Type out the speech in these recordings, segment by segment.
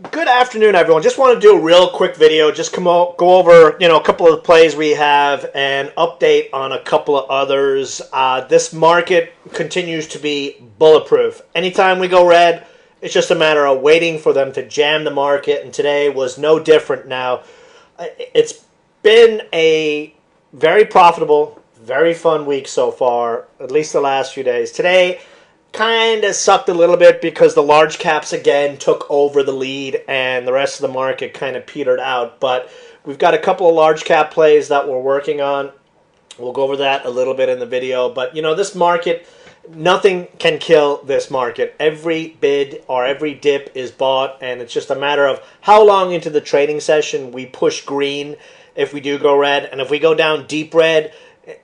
Good afternoon, everyone. Just want to do a real quick video. Just go over, a couple of the plays we have and update on a couple of others. This market continues to be bulletproof. Anytime we go red, it's just a matter of waiting for them to jam the market, and today was no different. Now, it's been a very profitable, very fun week so far, at least the last few days. Today kind of sucked a little bit because the large caps again took over the lead and the rest of the market kind of petered out. But we've got a couple of large cap plays that we're working on. We'll go over that a little bit in the video. But, this market, nothing can kill this market. Every bid or every dip is bought, and it's just a matter of how long into the trading session we push green if we do go red. And if we go down deep red,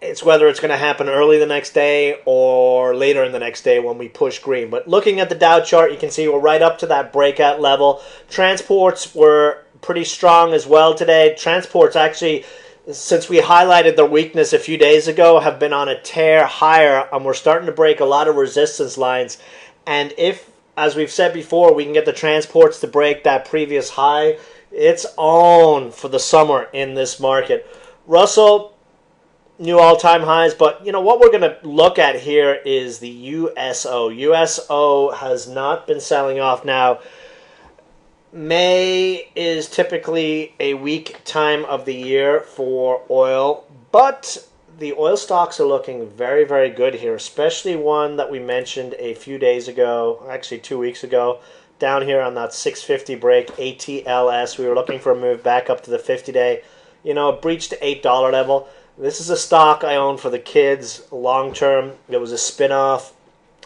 it's whether it's going to happen early the next day or later in the next day when we push green. But looking at the Dow chart, you can see we're right up to that breakout level. Transports were pretty strong as well today. Transports actually, since we highlighted their weakness a few days ago, have been on a tear higher, and we're starting to break a lot of resistance lines. And if, as we've said before, we can get the transports to break that previous high, it's on for the summer in this market. Russell, new all-time highs, but what we're going to look at here is the USO. USO has not been selling off. Now, May is typically a weak time of the year for oil, but the oil stocks are looking very, very good here, especially one that we mentioned a few days ago, actually 2 weeks ago, down here on that 650 break, ATLS. We were looking for a move back up to the 50-day. It breached the $8 level. This is a stock I own for the kids long term. It was a spin-off,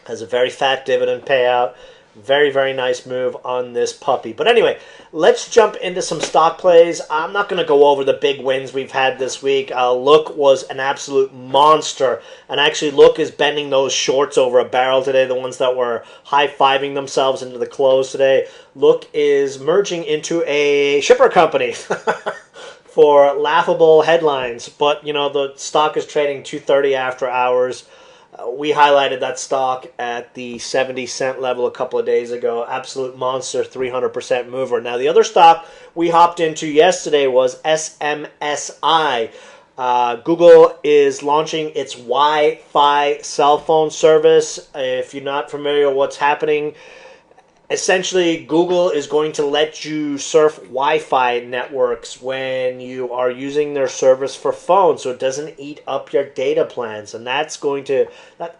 has a very fat dividend payout. Very, very nice move on this puppy. But anyway, let's jump into some stock plays. I'm not going to go over the big wins we've had this week. Look was an absolute monster. And actually, Look is bending those shorts over a barrel today, the ones that were high-fiving themselves into the close today. Look is merging into a shipper company. For laughable headlines, but the stock is trading $230 after hours. We highlighted that stock at the 70-cent level a couple of days ago. Absolute monster, 300% mover. Now, the other stock we hopped into yesterday was SMSI. Google is launching its Wi-Fi cell phone service. If you're not familiar with what's happening, essentially, Google is going to let you surf Wi-Fi networks when you are using their service for phones, so it doesn't eat up your data plans. And that's going to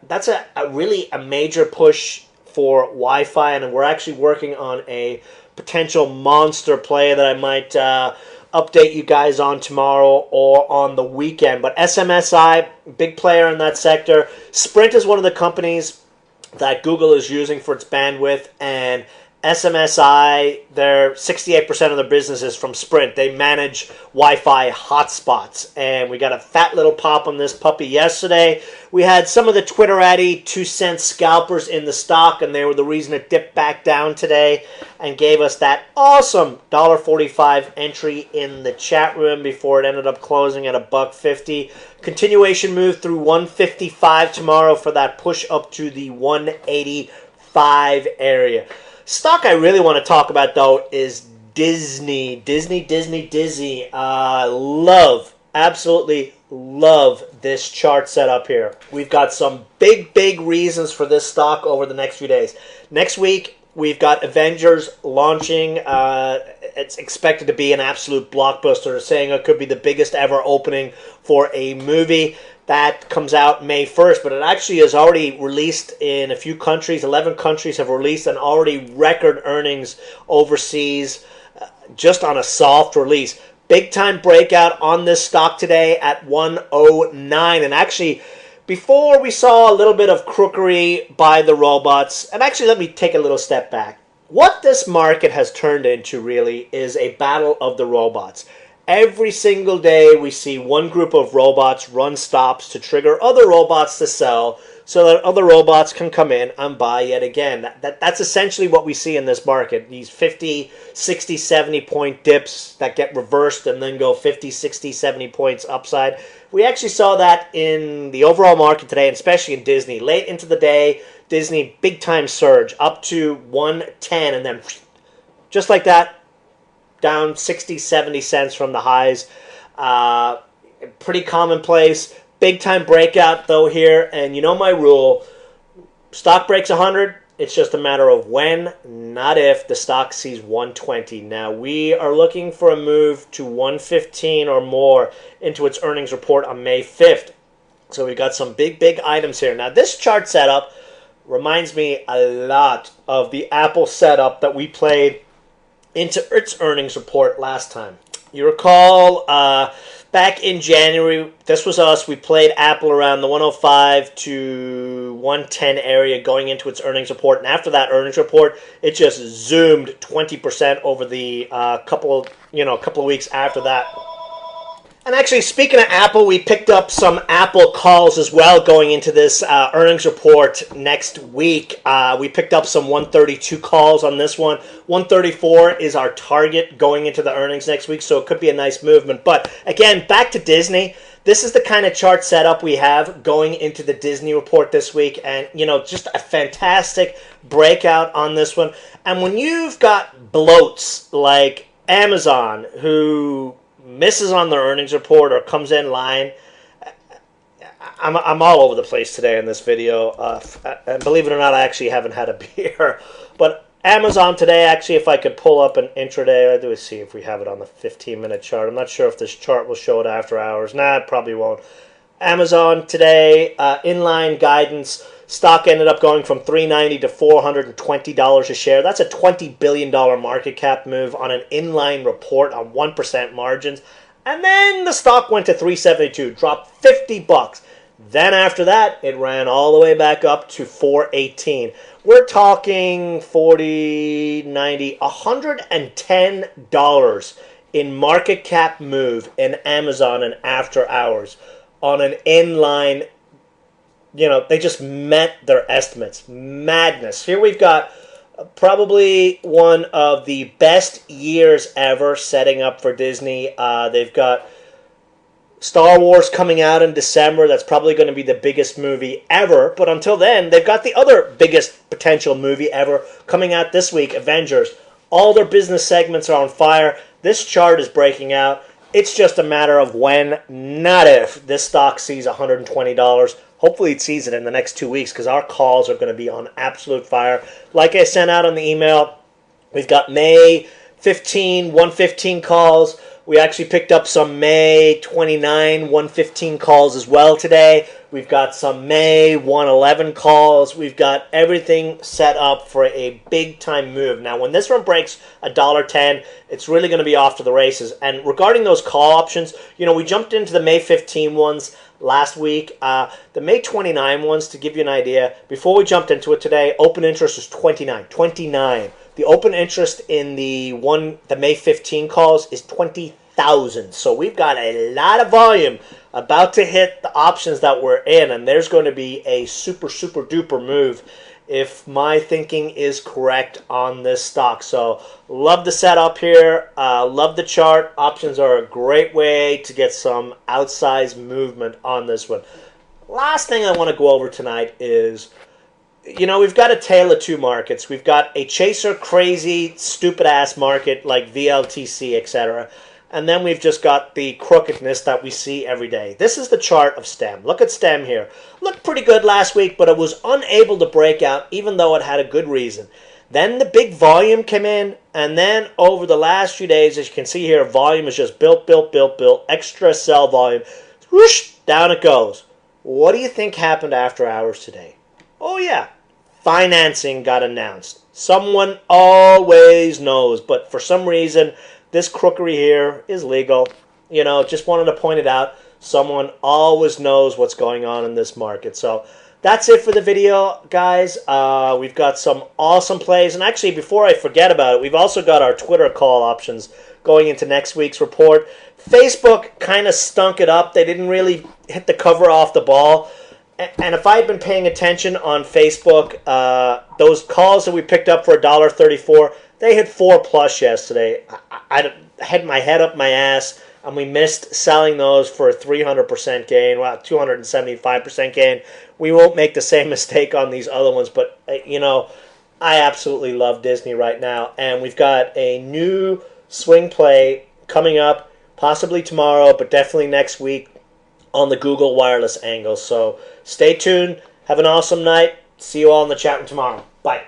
that's a really a major push for Wi-Fi, and we're actually working on a potential monster play that I might update you guys on tomorrow or on the weekend. But SMSI, big player in that sector. Sprint is one of the companies that Google is using for its bandwidth, and SMSI, they're 68% of their business is from Sprint. They manage Wi-Fi hotspots, and we got a fat little pop on this puppy yesterday. We had some of the Twitterati 2-cent scalpers in the stock, and they were the reason it dipped back down today and gave us that awesome $1.45 entry in the chat room before it ended up closing at $1.50. Continuation move through 155 tomorrow for that push up to the 185 area. Stock I really want to talk about, though, is Disney. Disney. Absolutely love this chart setup here. We've got some big reasons for this stock over the next few days. Next week, we've got Avengers launching. It's expected to be an absolute blockbuster. They're saying it could be the biggest ever opening for a movie. That comes out May 1st, but it actually is already released in a few countries. 11 countries have released and already record earnings overseas just on a soft release. Big time breakout on this stock today at 109. And actually, before we saw a little bit of crookery by the robots, and actually let me take a little step back. What this market has turned into really is a battle of the robots. Every single day we see one group of robots run stops to trigger other robots to sell so that other robots can come in and buy yet again. That's essentially what we see in this market. These 50, 60, 70 point dips that get reversed and then go 50, 60, 70 points upside. We actually saw that in the overall market today, and especially in Disney. Late into the day, Disney big time surge up to 110 and then just like that, down 60, 70 cents from the highs. Pretty commonplace. Big time breakout though here, and you know my rule. Stock breaks 100, it's just a matter of when, not if, the stock sees 120. Now, we are looking for a move to 115 or more into its earnings report on May 5th. So we got some big items here. Now, this chart setup reminds me a lot of the Apple setup that we played into its earnings report last time. You recall back in January, this was us. We played Apple around the 105 to 110 area going into its earnings report. And after that earnings report, it just zoomed 20% over the couple of weeks after that. And actually, speaking of Apple, we picked up some Apple calls as well going into this earnings report next week. We picked up some 132 calls on this one. 134 is our target going into the earnings next week, so it could be a nice movement. But again, back to Disney. This is the kind of chart setup we have going into the Disney report this week. And, just a fantastic breakout on this one. And when you've got bloats like Amazon, who misses on their earnings report or comes in line, I'm all over the place today in this video. And believe it or not, I actually haven't had a beer. But Amazon today, actually, if I could pull up an intraday, I do see if we have it on the 15-minute chart. I'm not sure if this chart will show it after hours. Nah, it probably won't. Amazon today, inline guidance. Stock ended up going from $390 to $420 a share. That's a $20 billion market cap move on an inline report on 1% margins. And then the stock went to $372, dropped $50. Then after that, it ran all the way back up to $418. We're talking $40, $90, $110 in market cap move in Amazon and after hours on an inline. They just met their estimates. Madness. Here we've got probably one of the best years ever setting up for Disney. They've got Star Wars coming out in December. That's probably going to be the biggest movie ever. But until then, they've got the other biggest potential movie ever coming out this week, Avengers. All their business segments are on fire. This chart is breaking out. It's just a matter of when, not if, this stock sees $120. Hopefully it sees it in the next 2 weeks because our calls are going to be on absolute fire. Like I sent out on the email, we've got May 15, 115 calls. We actually picked up some May 29, 115 calls as well today. We've got some May 111 calls. We've got everything set up for a big-time move. Now, when this one breaks $1.10, it's really going to be off to the races. And regarding those call options, we jumped into the May 15 ones last week. The May 29 ones, to give you an idea, before we jumped into it today, open interest was 29. The open interest in the May 15 calls is 20,000. So we've got a lot of volume about to hit the options that we're in, and there's going to be a super duper move if my thinking is correct on this stock. So love the setup here. Love the chart. Options are a great way to get some outsized movement on this one. Last thing I want to go over tonight is, we've got a tale of two markets. We've got a chaser, crazy, stupid-ass market like VLTC, etc. And then we've just got the crookedness that we see every day. This is the chart of STEM. Look at STEM here. Looked pretty good last week, but it was unable to break out even though it had a good reason. Then the big volume came in, and then over the last few days, as you can see here, volume is just built. Extra sell volume. Whoosh, down it goes. What do you think happened after hours today? Oh yeah, financing got announced. Someone always knows, but for some reason, this crookery here is legal. Just wanted to point it out. Someone always knows what's going on in this market. So that's it for the video, guys. We've got some awesome plays. And actually, before I forget about it, we've also got our Twitter call options going into next week's report. Facebook kind of stunk it up. They didn't really hit the cover off the ball. And if I had been paying attention on Facebook, those calls that we picked up for $1.34, they hit 4+ yesterday. I had my head up my ass, and we missed selling those for a 300% gain, 275% gain. We won't make the same mistake on these other ones, but, I absolutely love Disney right now, and we've got a new swing play coming up, possibly tomorrow, but definitely next week on the Google wireless angle. So stay tuned. Have an awesome night. See you all in the chat room tomorrow. Bye.